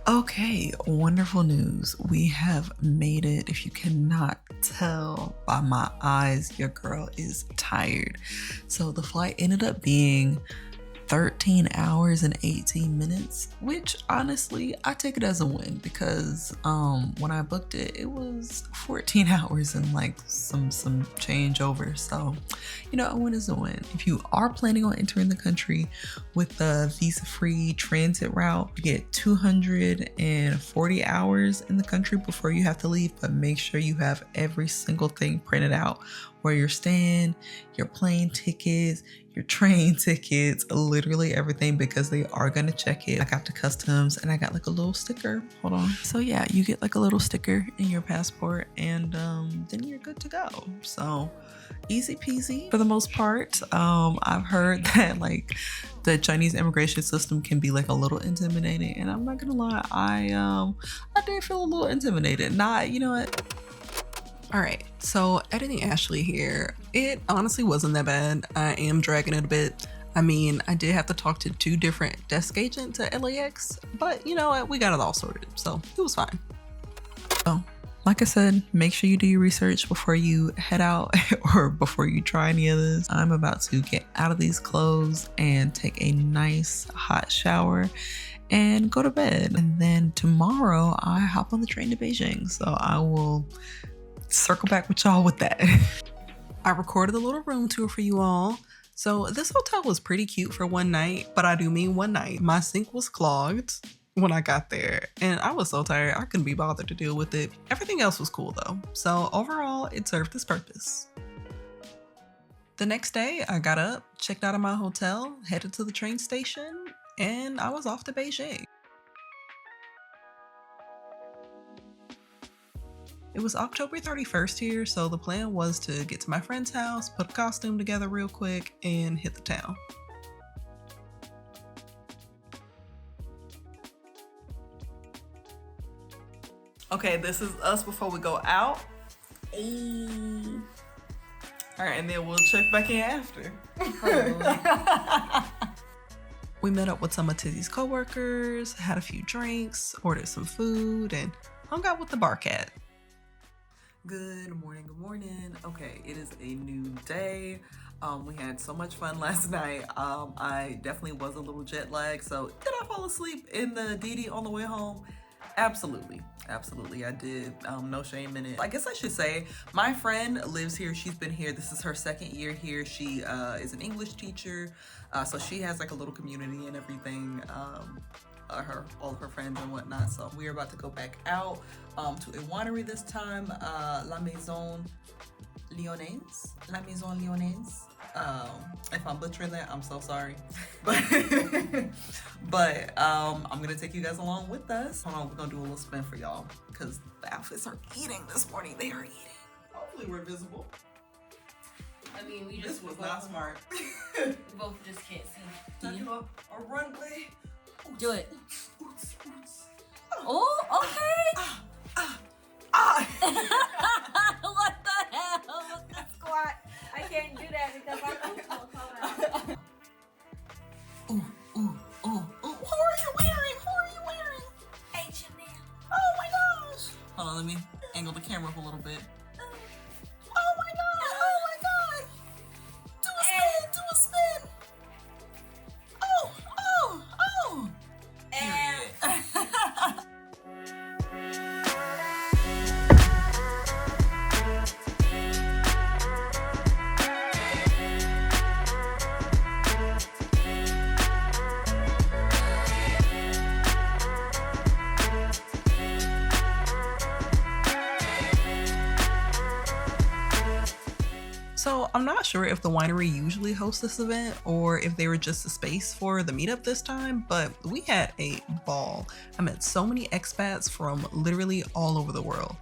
Okay, wonderful news. We have made it. If you cannot tell by my eyes, your girl is tired. So the flight ended up being 13 hours and 18 minutes, which honestly I take it as a win because when I booked it, it was 14 hours and like some change over. So, a win is a win. If you are planning on entering the country with the visa-free transit route, you get 240 hours in the country before you have to leave, but make sure you have every single thing printed out, where you're staying, your plane tickets, your train tickets, literally everything, because they are gonna check it. I got to customs and I got like a little sticker. Hold on. So yeah, you get like a little sticker in your passport and then you're good to go. So easy peasy for the most part. I've heard that like the Chinese immigration system can be like a little intimidating, and I'm not gonna lie, I did feel a little intimidated. Not, you know what? All right, so editing Ashley here, it honestly wasn't that bad. I am dragging it a bit. I mean, I did have to talk to 2 different desk agents at LAX, but you know what? We got it all sorted, so it was fine. So, like I said, make sure you do your research before you head out or before you try any of this. I'm about to get out of these clothes and take a nice hot shower and go to bed. And then tomorrow I hop on the train to Beijing, so I will circle back with y'all with that. I recorded a little room tour for you all. So this hotel was pretty cute for one night, but I do mean one night. My sink was clogged when I got there, and I was so tired I couldn't be bothered to deal with it. Everything else was cool though. So overall, it served its purpose. The next day, I got up, checked out of my hotel, headed to the train station, and I was off to Beijing. It was October 31st here, so the plan was to get to my friend's house, put a costume together real quick, and hit the town. Okay, this is us before we go out. Hey. All right, and then we'll check back in after. We met up with some of Tizzy's coworkers, had a few drinks, ordered some food, and hung out with the bar cat. Good morning, good morning. Okay, it is a new day. We had so much fun last night. I definitely was a little jet lagged, so did I fall asleep in the DD on the way home? Absolutely, I did. No shame in it. I guess I should say my friend lives here. She's been here. This is her 2nd year here. She is an English teacher, so she has like a little community and everything. All of her friends and whatnot. So we're about to go back out to a winery this time, La Maison Lyonnaise. If I'm butchering that, I'm so sorry. But I'm gonna take you guys along with us. Hold on, we're gonna do a little spin for y'all because the outfits are eating this morning. They are eating. Hopefully we're visible. I mean, This was not smart. We both just can't see. Do a run play. Do it. Oots, oots. Oh, okay. What the hell? What's the squat? I can't do that because my foot's gonna come out. Ooh. Who are you wearing? H&M. Oh my gosh. Hold on, let me angle the camera up a little bit. Oh my god. Do a spin. Oh. And So I'm not sure if the winery usually hosts this event or if they were just a space for the meetup this time, but we had a ball. I met so many expats from literally all over the world.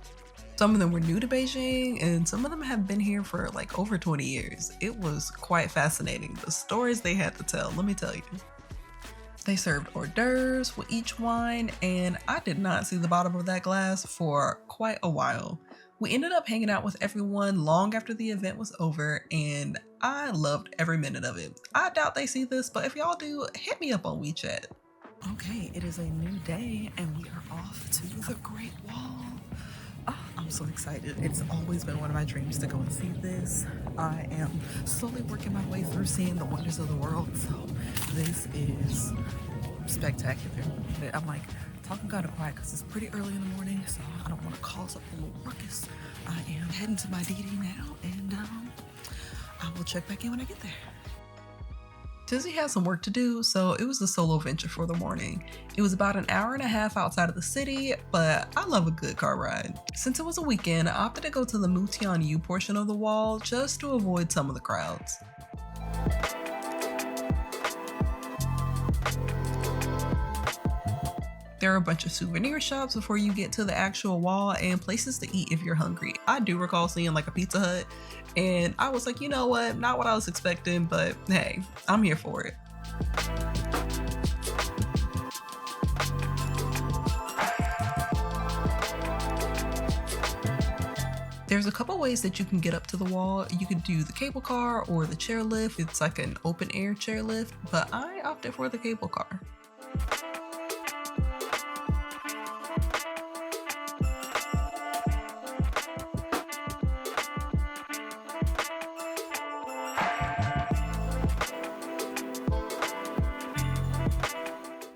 Some of them were new to Beijing and some of them have been here for like over 20 years. It was quite fascinating. The stories they had to tell, let me tell you. They served hors d'oeuvres with each wine, and I did not see the bottom of that glass for quite a while. We ended up hanging out with everyone long after the event was over, and I loved every minute of it. I doubt they see this, but if y'all do, hit me up on WeChat. Okay, it is a new day and we are off to the Great Wall. Oh, I'm so excited. It's always been one of my dreams to go and see this. I am slowly working my way through seeing the wonders of the world, so this is spectacular. I'm like talking kind of quiet because it's pretty early in the morning, so I don't want to cause up a little ruckus. I am heading to my DD now, and I will check back in when I get there. Tizzy had some work to do, so it was a solo venture for the morning. It was about an hour and a half outside of the city, but I love a good car ride. Since it was a weekend, I opted to go to the Mutianyu portion of the wall just to avoid some of the crowds. There are a bunch of souvenir shops before you get to the actual wall and places to eat if you're hungry. I do recall seeing like a Pizza Hut, and I was like, you know what, not what I was expecting, but hey, I'm here for it. There's a couple ways that you can get up to the wall. You could do the cable car or the chairlift. It's like an open air chairlift, but I opted for the cable car.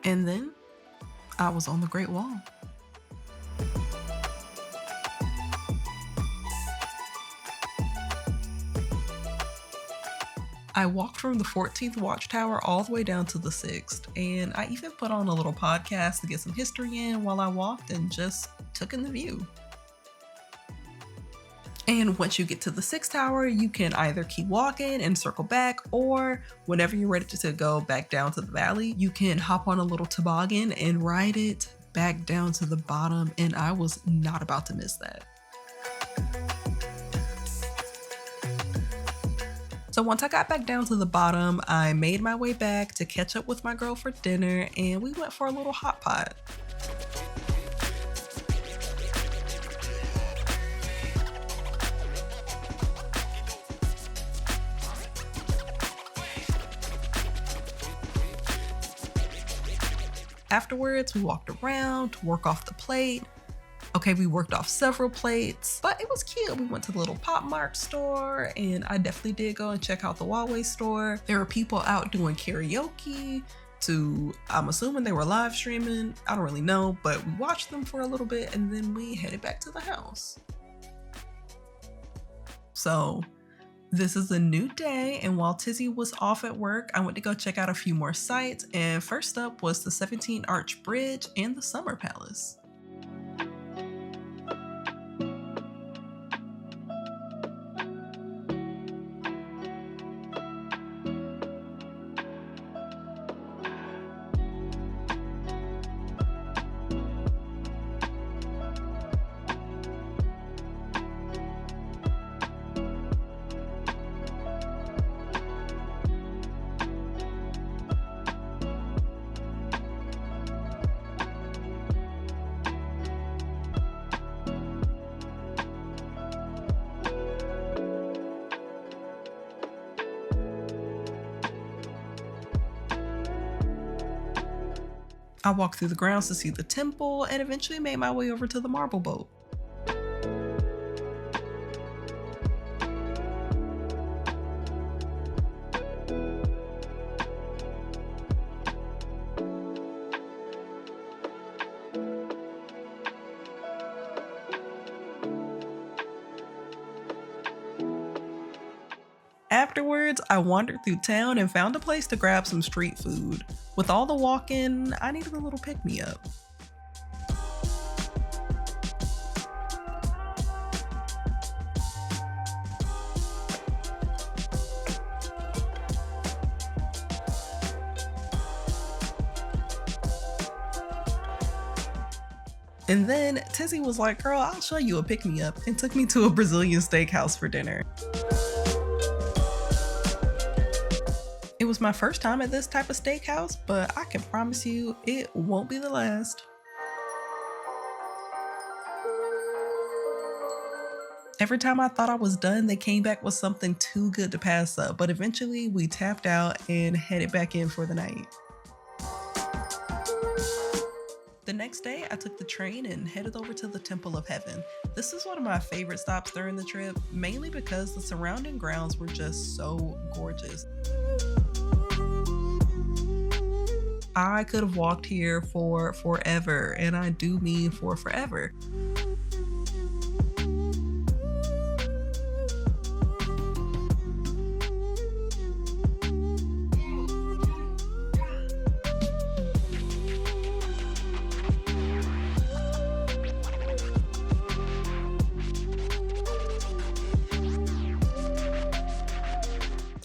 And then I was on the Great Wall. I walked from the 14th watchtower all the way down to the 6th, and I even put on a little podcast to get some history in while I walked and just took in the view. And once you get to the 6th tower, you can either keep walking and circle back, or whenever you're ready to go back down to the valley, you can hop on a little toboggan and ride it back down to the bottom, and I was not about to miss that. So once I got back down to the bottom, I made my way back to catch up with my girl for dinner, and we went for a little hot pot. Afterwards, we walked around to work off the plate. Okay, we worked off several plates, but it was cute. We went to the little Pop Mart store, and I definitely did go and check out the Huawei store. There were people out doing karaoke I'm assuming they were live streaming. I don't really know, but we watched them for a little bit, and then we headed back to the house. So this is a new day, and while Tizzy was off at work, I went to go check out a few more sites, and first up was the 17 Arch Bridge and the Summer Palace. I walked through the grounds to see the temple and eventually made my way over to the marble boat. Afterwards, I wandered through town and found a place to grab some street food. With all the walking, I needed a little pick-me-up. And then Tizzy was like, girl, I'll show you a pick-me-up, and took me to a Brazilian steakhouse for dinner. It was my first time at this type of steakhouse, but I can promise you it won't be the last. Every time I thought I was done, they came back with something too good to pass up, but eventually we tapped out and headed back in for the night. The next day, I took the train and headed over to the Temple of Heaven. This is one of my favorite stops during the trip, mainly because the surrounding grounds were just so gorgeous. I could have walked here for forever, and I do mean for forever.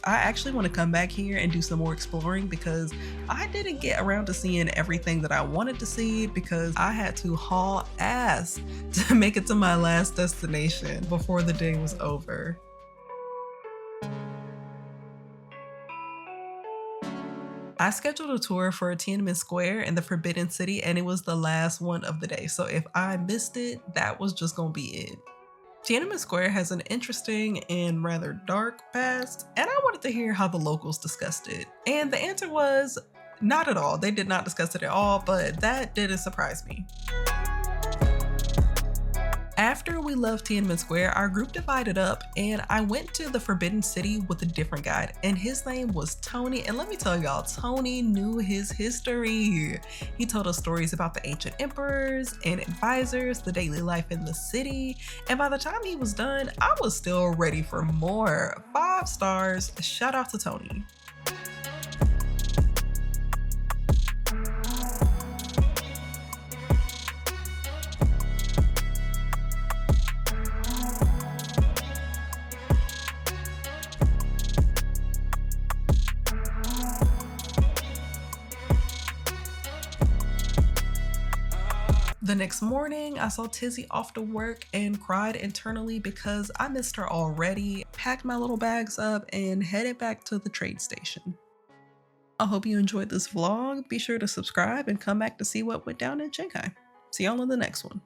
I actually want to come back here and do some more exploring because I didn't get around to seeing everything that I wanted to see because I had to haul ass to make it to my last destination before the day was over. I scheduled a tour for Tiananmen Square and the Forbidden City, and it was the last one of the day. So if I missed it, that was just gonna be it. Tiananmen Square has an interesting and rather dark past, and I wanted to hear how the locals discussed it. And the answer was not at all. They did not discuss it at all, but that didn't surprise me. After we left Tiananmen Square, our group divided up and I went to the Forbidden City with a different guide, and his name was Tony. And let me tell y'all, Tony knew his history. He told us stories about the ancient emperors and advisors, the daily life in the city. And by the time he was done, I was still ready for more. 5 stars. Shout out to Tony. The next morning, I saw Tizzy off to work and cried internally because I missed her already, packed my little bags up, and headed back to the train station. I hope you enjoyed this vlog. Be sure to subscribe and come back to see what went down in Shanghai. See y'all in the next one.